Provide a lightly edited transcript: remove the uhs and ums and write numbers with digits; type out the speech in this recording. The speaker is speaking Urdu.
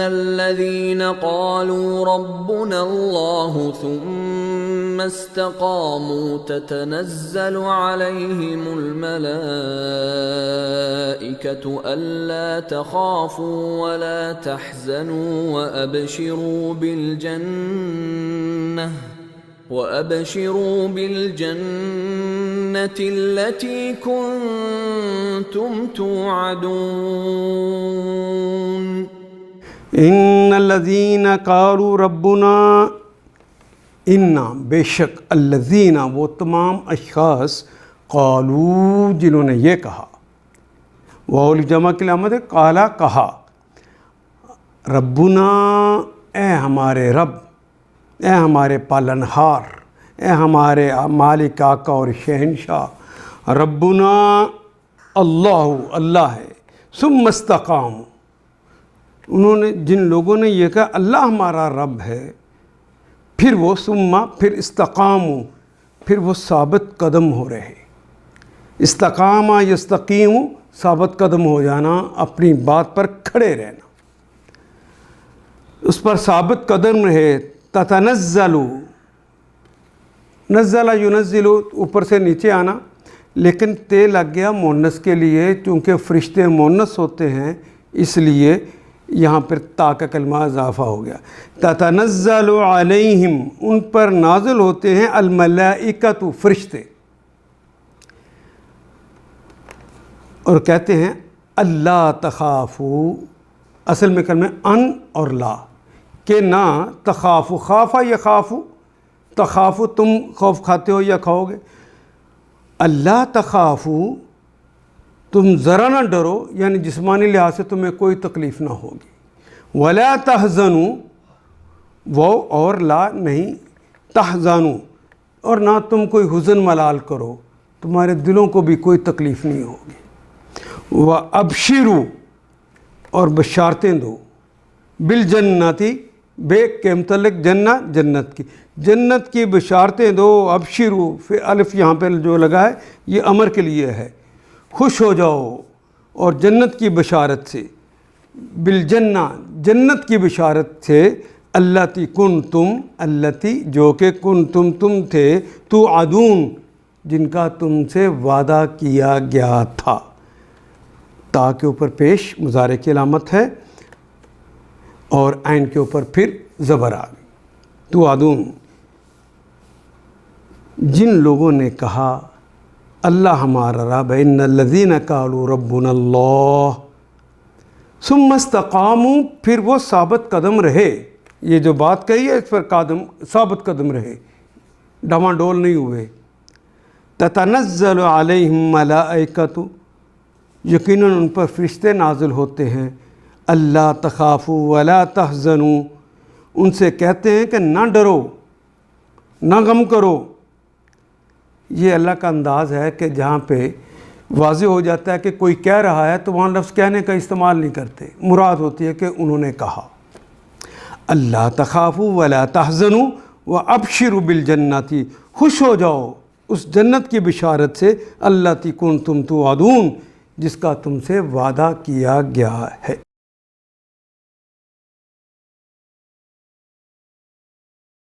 الذين قالوا ربنا الله ثم استقاموا تتنزل عليهم الملائكة ألا تخافوا ولا تحزنوا وأبشروا بالجنة التي كنتم توعدون ان الذین قالوا ربنا، بے شک الذین وہ تمام اشخاص، قالوا جنہوں نے یہ کہا، واو جمع کی علامت ہے، قالا کہا، ربنا اے ہمارے رب، اے ہمارے پالنہار، اے ہمارے مالک آقا اور شہنشاہ، ربنا اللہ ہے، ثم استقاموا، انہوں نے جن لوگوں نے یہ کہا اللہ ہمارا رب ہے، پھر وہ پھر استقاموا، پھر وہ ثابت قدم ہو رہے، استقامہ یستقیم، ثابت قدم ہو جانا، اپنی بات پر کھڑے رہنا، اس پر ثابت قدم رہے، تتنزل، نزل ینزل اوپر سے نیچے آنا، لیکن تے لگ گیا مونس کے لیے، چونکہ فرشتے مونس ہوتے ہیں اس لیے یہاں پر تا کا کلمہ اضافہ ہو گیا، تتنزل علیہم، ان پر نازل ہوتے ہیں الملائکۃ، فرشتے، اور کہتے ہیں اللہ تخافو، اصل میں کلمہ ان اور لا، کہ نہ تخافو، خافا یا خافو، تخافو تم خوف کھاتے ہو یا کھاؤ گے، اللہ تخافو تم ذرا نہ ڈرو، یعنی جسمانی لحاظ سے تمہیں کوئی تکلیف نہ ہوگی، ولا تحزنوا، وہ اور لا نہیں، تحزنوا، اور نہ تم کوئی حزن ملال کرو، تمہارے دلوں کو بھی کوئی تکلیف نہیں ہوگی، وابشروا، اور بشارتیں دو، بالجنتی، بے کے متعلق جنت کی بشارتیں دو، ابشروا، پھر الف یہاں پہ جو لگا ہے یہ امر کے لیے ہے، خوش ہو جاؤ اور جنت کی بشارت سے، بالجنہ، جنت کی بشارت سے، التی کنتم، التی جو کہ کنتم تم تھے، توعدون جن کا تم سے وعدہ کیا گیا تھا، تا کے اوپر پیش مضارع کی علامت ہے اور عین کے اوپر پھر زبر آ گئی، توعدون، جن لوگوں نے کہا اللہ ہمارا رب ہے، ان الذین قالوا ربنا اللہ، ثم استقاموا، پھر وہ ثابت قدم رہے، یہ جو بات کہی ہے اس پر ثابت قدم رہے، ڈواں ڈول نہیں ہوئے، تتنزل علیہم ملائکۃ، یقیناً ان پر فرشتے نازل ہوتے ہیں، اللہ تخافوا ولا تحزنوا، ان سے کہتے ہیں کہ نہ ڈرو نہ غم کرو، یہ اللہ کا انداز ہے کہ جہاں پہ واضح ہو جاتا ہے کہ کوئی کہہ رہا ہے تو وہاں لفظ کہنے کا استعمال نہیں کرتے، مراد ہوتی ہے کہ انہوں نے کہا، اللہ تخافوا ولا تحزنوا وابشروا بالجنۃ، خوش ہو جاؤ اس جنت کی بشارت سے، التی کنتم توعدون جس کا تم سے وعدہ کیا گیا ہے۔